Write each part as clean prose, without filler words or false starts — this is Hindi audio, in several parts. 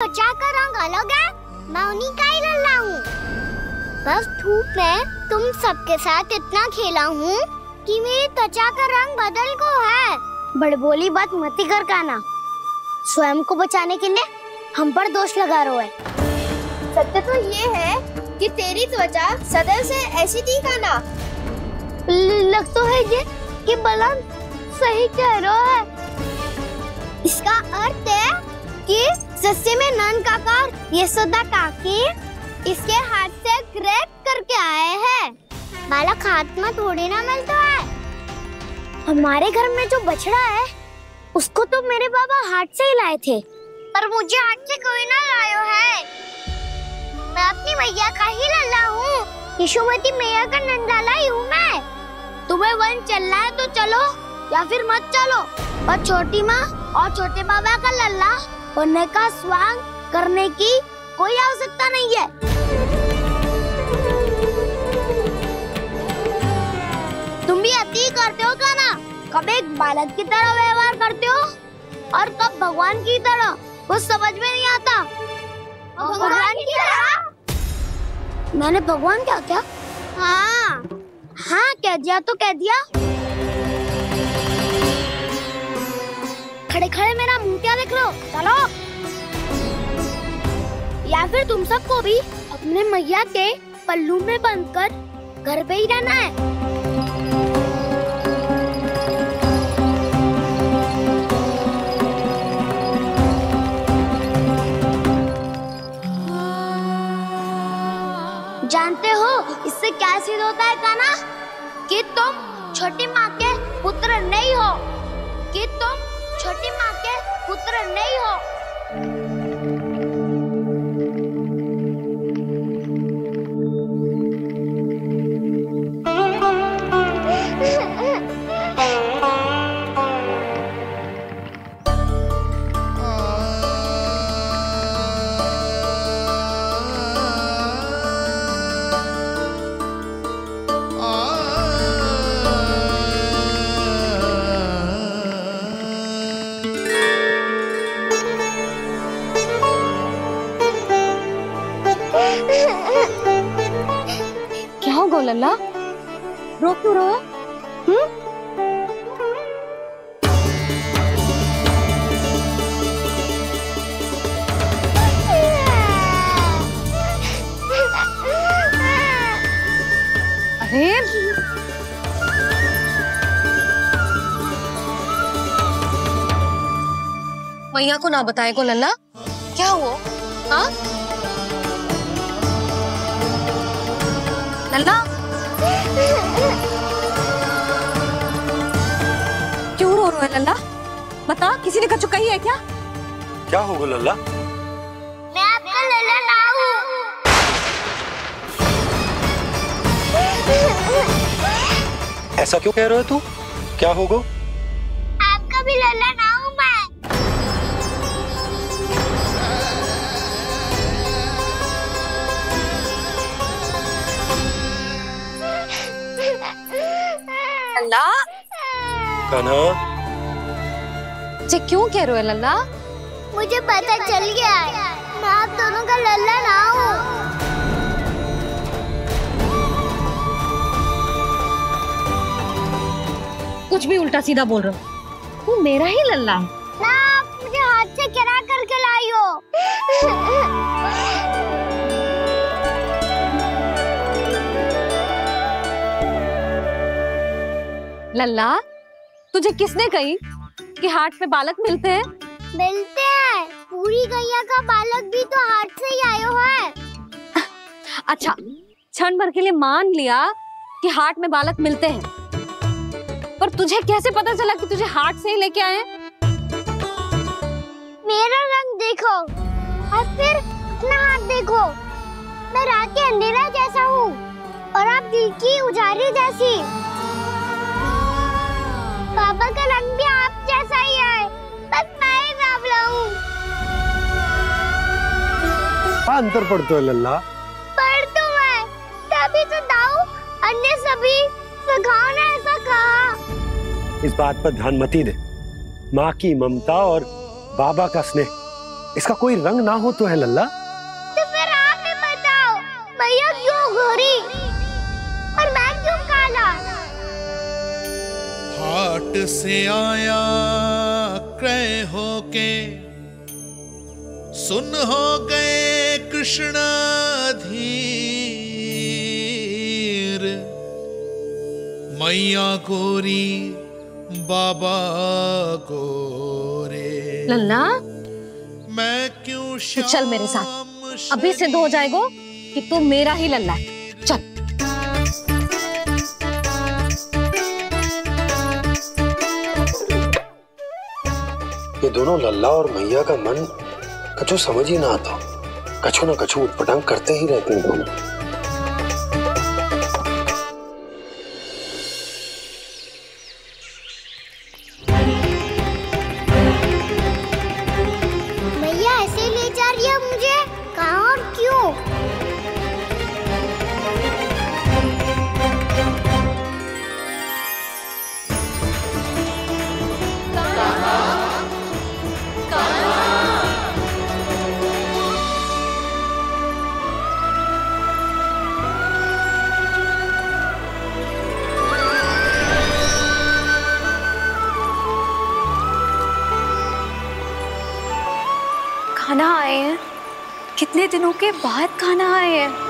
त्वचा का रंग अलग है, मैं उन्हीं का ही लल्ला हूँ। बस धूप में तुम सबके साथ इतना खेला हूँ कि मेरी त्वचा का रंग बदल को है। बड़बोली बात मत कर काना, स्वयं को बचाने के लिए हम पर दोष लगा रहे है। सत्य तो ये है कि तेरी त्वचा सदैव से ऐसी थी काना। लग तो है ये कि बलन सही कह रहा है। इसका अर्थ है कि सस्ते में नन काकार यशोदा काकी इसके हाथ से ग्रेप करके आए हैं। बालक हाथ में थोड़ी ना मिलता है। हमारे घर में जो बछड़ा है उसको तो मेरे बाबा हाथ से ही लाए थे, पर मुझे हाथ से कोई ना लायो है। मैं अपनी मैया का ही लल्ला हूँ, यशोमती मैया का नंदलाला ही हूँ मैं। तुम्हें वन चलना है तो चलो या फिर मत चलो, और छोटी माँ और छोटे बाबा का लल्ला बनने का स्वांग करने की कोई आवश्यकता नहीं है। तुम भी अति करते हो क्या ना? कब एक बालक की तरह व्यवहार करते हो और कब भगवान की तरह, कुछ समझ में नहीं आता। भगवान की तरह? मैंने भगवान क्या क्या? हाँ हाँ कह दिया तो कह दिया। खड़े खड़े मेरा मुंह क्या देख लो, चलो। या फिर तुम सबको भी अपने मैया के पल्लू में बंधकर घर पे ही रहना है। जानते हो इससे क्या सिद्ध होता है काना? कि तुम छोटी माँ के पुत्र नहीं हो, कि तुम छोटी माँ के पुत्र नहीं हो। क्या होगा लल्ला? रो क्यों रहा? अरे मैया को ना बताए को लल्ला, क्या हुआ? हाँ लल्ला, क्यों रो रहा है लल्ला? बता, किसी ने कुछ कही है क्या? क्या होगा लल्ला? मैं आपका लल्ला ना हूँ। ऐसा क्यों कह रहे हो तू? क्या होगा? आपका भी लल्ला ना हूँ मैं। लल्ला, कान्हा, ये क्यों कह रहे हो लल्ला? मुझे पता चल गया है, मैं आप दोनों का लल्ला ना हूँ। कुछ भी उल्टा सीधा बोल रहे हो, तू मेरा ही लल्ला है ना। आप मुझे हाथ से गिरा करके लाई हो। लल्ला, तुझे किसने कही कि हाट में बालक मिलते हैं? मिलते हैं, पूरी गैया का बालक भी तो हाट से ही आयो है। अच्छा, क्षण भर के लिए मान लिया कि हाट में बालक मिलते हैं, पर तुझे कैसे पता चला कि तुझे हाट से ही लेके आए? मेरा रंग देखो और फिर अपना हाथ देखो। मैं रात के अंधेरा जैसा हूँ और आप दिल की उजाली जैसी। पापा का रंग भी आप जैसा ही है, बस मैं ही बावला हूँ। क्या अंतर पड़ता है लल्ला? पर तो मैं तभी तो दाऊ अन्य सभी सखाओ ने ऐसा कहा। इस बात पर ध्यान मत ही दे। माँ की ममता और बाबा का स्नेह इसका कोई रंग ना हो तो है लल्ला। तो फिर आप ही बताओ, मैया क्यों गोरी और मैं क्यों काला? हाट से आया क्रय होके, सुन हो गए कृष्ण धीर। मैया गोरी बाबा गोरे, लल्ला मैं क्यों तो चल मेरे साथ, अभी सिद्ध हो जाएगा कि तू मेरा ही लल्ला है। चल। ये दोनों लल्ला और मैया का मन कछु समझ ही ना आता, कछु ना कछु उटपटांग करते ही रहते हैं दोनों। मैया ऐसे ले जा रही है मुझे, कहाँ और क्यों? खाना आए हैं, कितने दिनों के बाद खाना आए हैं।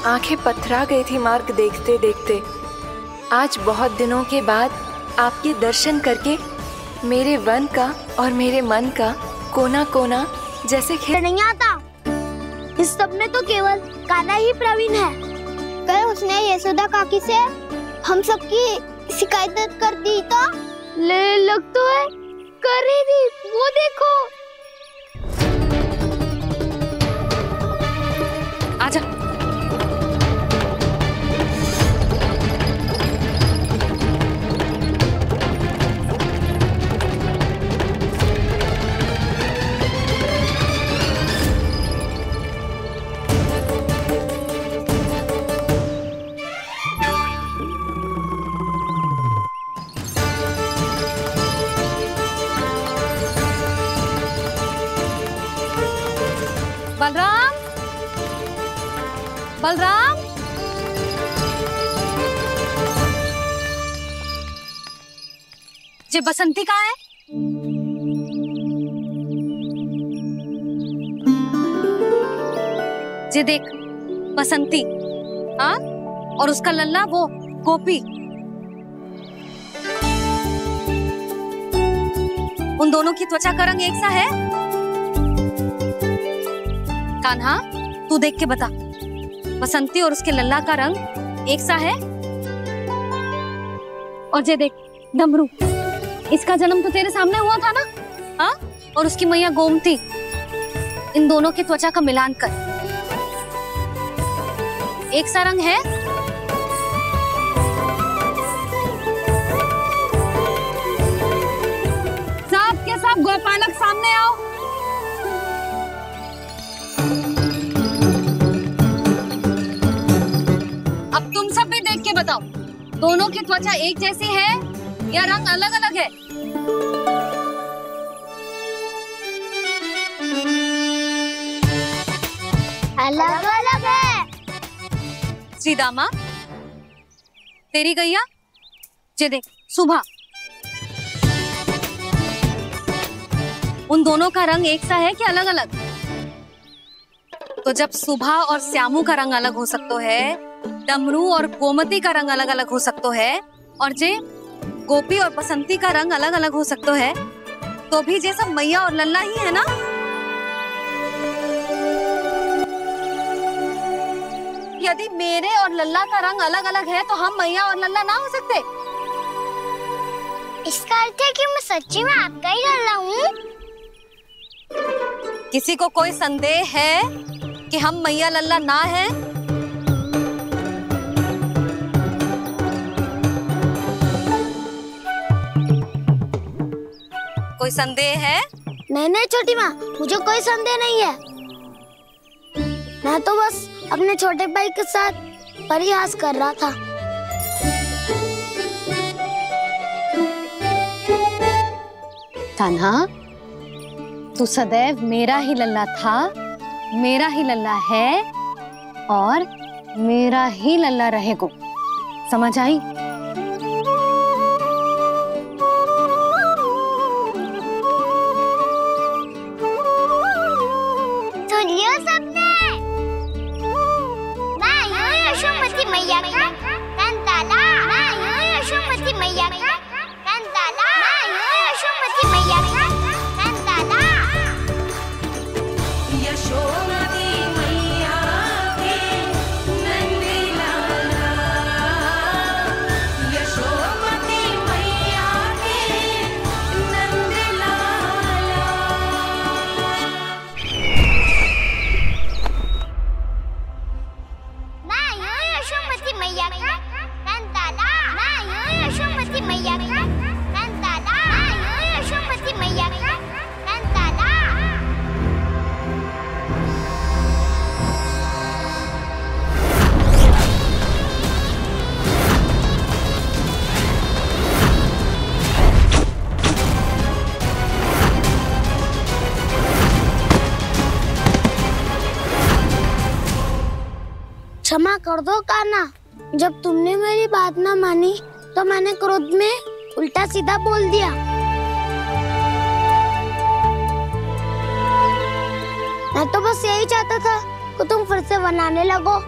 आंखें पथरा गई थी मार्ग देखते देखते। आज बहुत दिनों के बाद आपके दर्शन करके मेरे वन का और मेरे मन का कोना कोना जैसे नहीं आता। इस सब में तो केवल कान्हा ही प्रवीण है। कल उसने यशोदा काकी से हम सबकी शिकायत कर दी तो लग तो है कर ही दी, वो देखो। आजा। बलराम, बलराम, ये बसंती कहाँ है? ये देख बसंती, हाँ, और उसका लल्ला वो गोपी। उन दोनों की त्वचा का रंग एक सा है? कान्हा, तू देख के बता, बसंती और उसके लल्ला का रंग एक सा है? और ये देख डमरू, इसका जन्म तो तेरे सामने हुआ था ना, हाँ? और उसकी मैया गोमती, इन दोनों की त्वचा का मिलान कर, एक सा रंग है? सब के सब गोपालक सामने आओ। अब तुम सब भी देख के बताओ, दोनों की त्वचा एक जैसी है या रंग अलग अलग है? अलग अलग है। श्रीदामा, तेरी गैया, ये देख सुभा, उन दोनों का रंग एक सा है कि अलग अलग? तो जब सुभा और श्यामू का रंग अलग हो सकता है, डमरू और गोमती का रंग अलग अलग हो सकता है, और जे गोपी और बसंती का रंग अलग अलग हो सकता है, तो भी ये सब मैया और लल्ला ही है ना? यदि मेरे और लल्ला का रंग अलग अलग है तो हम मैया और लल्ला ना हो सकते? इसका अर्थ है कि मैं सच्ची में आपका ही लल्ला हूँ? किसी को कोई संदेह है कि हम मैया लल्ला ना हैं? कोई संदेह है? नहीं नहीं छोटी माँ, मुझे कोई संदेह नहीं है। मैं तो बस अपने छोटे भाई के साथ परिहास कर रहा था। कान्हा, तू सदैव मेरा ही लल्ला था, मेरा ही लल्ला है और मेरा ही लल्ला रहेगा। समझ आई? सुनियो सबने, मैं हूँ यशोमती मैया का कंताला, मैं हूँ यशोमती मैया का कंताला, मैं हूँ यशोमती मैया का कंताला। यशोमती मैया के नंदी लाला, यशोमती मैया के नंदी लाला। मैं हूँ यशोमती मैया का कंताला, मैं हूँ यशोमती मैया का कंताला, मैं हूँ यशोमती मैया का कंताला। क्षमा कर दो कान्हा, जब तुमने मेरी बात ना मानी तो मैंने क्रोध में उल्टा सीधा बोल दिया। मैं तो बस यही चाहता था कि तुम फिर से बनाने लगो,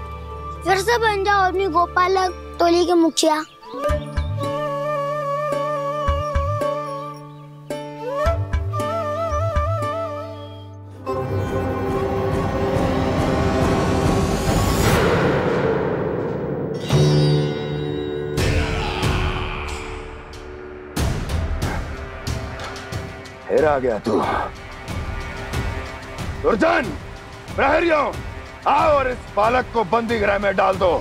फिर से बन जाओ अपनी गोपालक टोली के मुखिया। फिर आ गया तू। दुर्जन, प्रहरियों, आओ और इस बालक को बंदी गृह में डाल दो।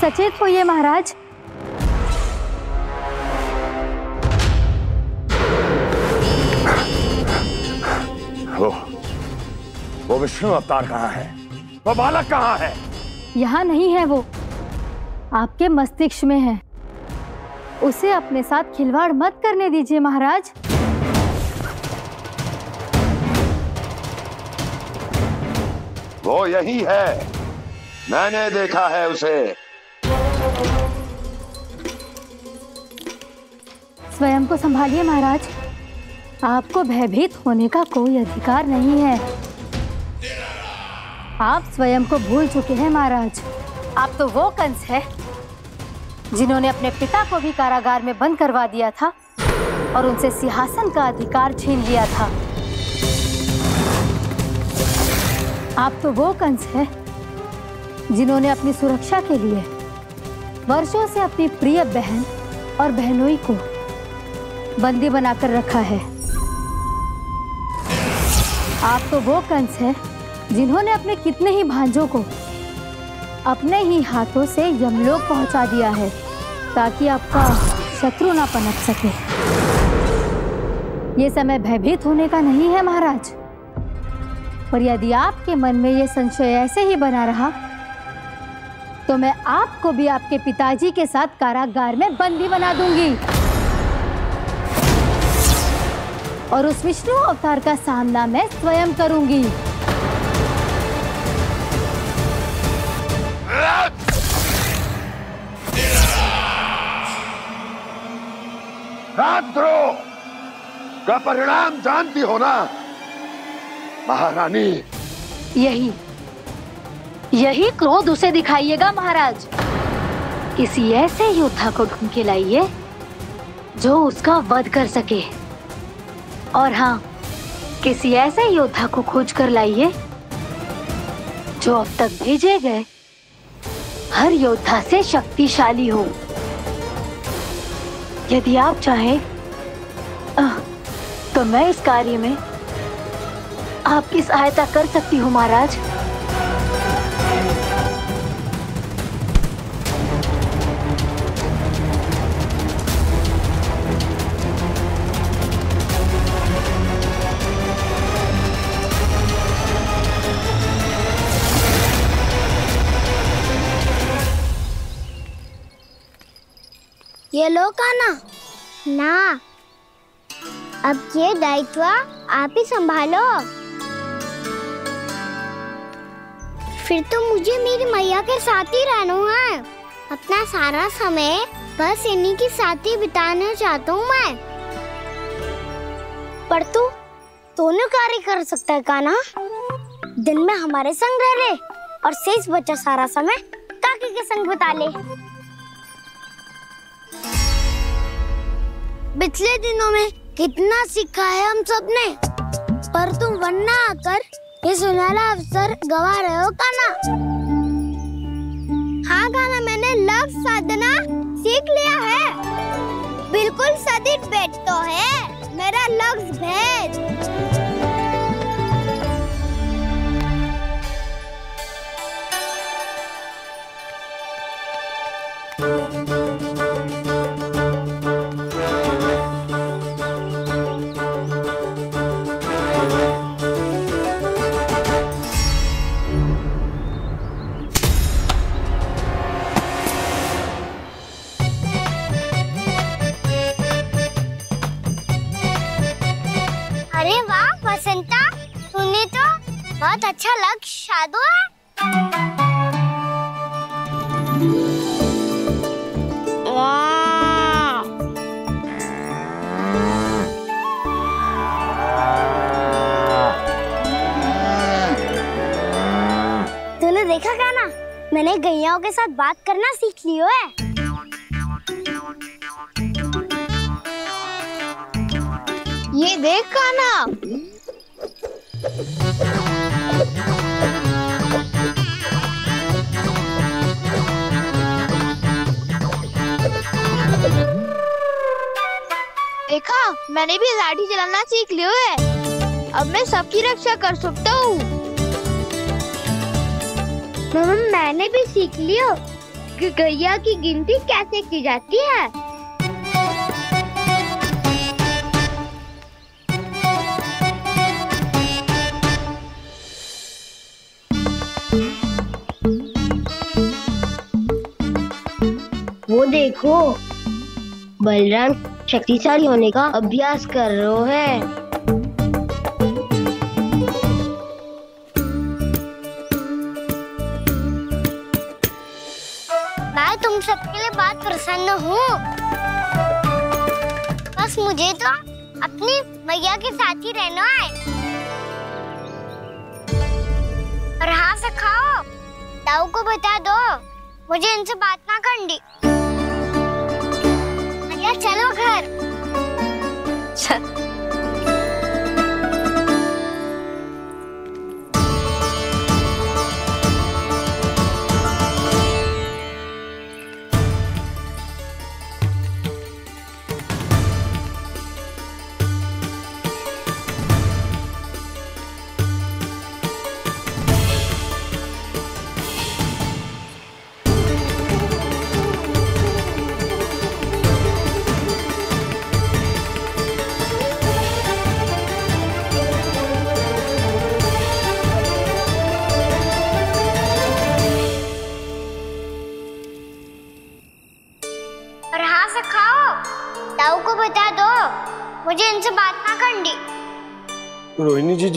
सचेत होइए महाराज। वो विष्णु अवतार कहाँ है? वो बालक कहाँ है? यहाँ नहीं है वो, आपके मस्तिष्क में है। उसे अपने साथ खिलवाड़ मत करने दीजिए महाराज। वो यही है, मैंने देखा है उसे। स्वयं को संभालिए महाराज, आपको भयभीत होने का कोई अधिकार नहीं है। आप स्वयं को भूल चुके हैं महाराज। आप तो वो कंस है जिन्होंने अपने पिता को भी कारागार में बंद करवा दिया था और उनसे सिंहासन का अधिकार छीन लिया था। आप तो वो कंस है जिन्होंने अपनी सुरक्षा के लिए वर्षों से अपनी प्रिय बहन और बहनोई को बंदी बनाकर रखा है। आप तो वो कंस है जिन्होंने अपने कितने ही भांजों को अपने ही हाथों से यमलोक पहुंचा दिया है ताकि आपका शत्रु ना पनप सके। ये समय भयभीत होने का नहीं है महाराज, पर यदि आपके मन में ये संशय ऐसे ही बना रहा तो मैं आपको भी आपके पिताजी के साथ कारागार में बंदी बना दूंगी और उस विष्णु अवतार का सामना मैं स्वयं करूंगी। राजद्रोह का परिणाम जानती हो ना महारानी? यही क्रोध उसे दिखाइएगा महाराज। किसी ऐसे योद्धा को ढूंढ के लाइए जो उसका वध कर सके, और हाँ, किसी ऐसे योद्धा को खोज कर लाइए जो अब तक भेजे गए हर योद्धा से शक्तिशाली हो। यदि आप चाहें तो मैं इस कार्य में आपकी सहायता कर सकती हूँ महाराज। ये लो कान्हा। ना, अब ये दायित्व आप ही संभालो। फिर तो मुझे मेरी मैया के साथ ही रहना है। अपना सारा समय बस इन्हीं के साथ ही बिताना चाहता हूँ मैं। पर तू दोनों कार्य कर सकता है कान्हा। दिन में हमारे संग रह ले और शेष बचा सारा समय काकी के संग बिता ले। पिछले दिनों में कितना सीखा है हम सबने, पर तुम वरना आकर ये सुनहरा अवसर गवा रहे हो कान्हा। हाँ कान्हा, मैंने लक्ष्य साधना सीख लिया है। बिल्कुल सदित भेद तो है मेरा लक्ष्य भेद। अरे वाह बसंता, तूने तो बहुत अच्छा लक्ष्य साधा है। वाह, तूने देखा कान्हा, मैंने गैयाओं के साथ बात करना सीख लियो है। ये देख कान्हा, देखा, मैंने भी लाठी चलाना सीख लियो है। अब मैं सबकी रक्षा कर सकता हूँ। मैंने भी सीख लियो कि गैया की गिनती कैसे की जाती है। वो देखो, बलराम शक्तिशाली होने का अभ्यास कर रहे हैं। मैं तुम सबके लिए बहुत प्रसन्न हूँ। बस मुझे तो अपनी मैया के साथ ही रहना है। और हाँ से खाओ, ताऊ को बता दो मुझे इनसे बात ना करनी। चलो घर। और हाँ से खाओ, ताऊ को बता दो मुझे इनसे बात ना करनी। रोहिणी जी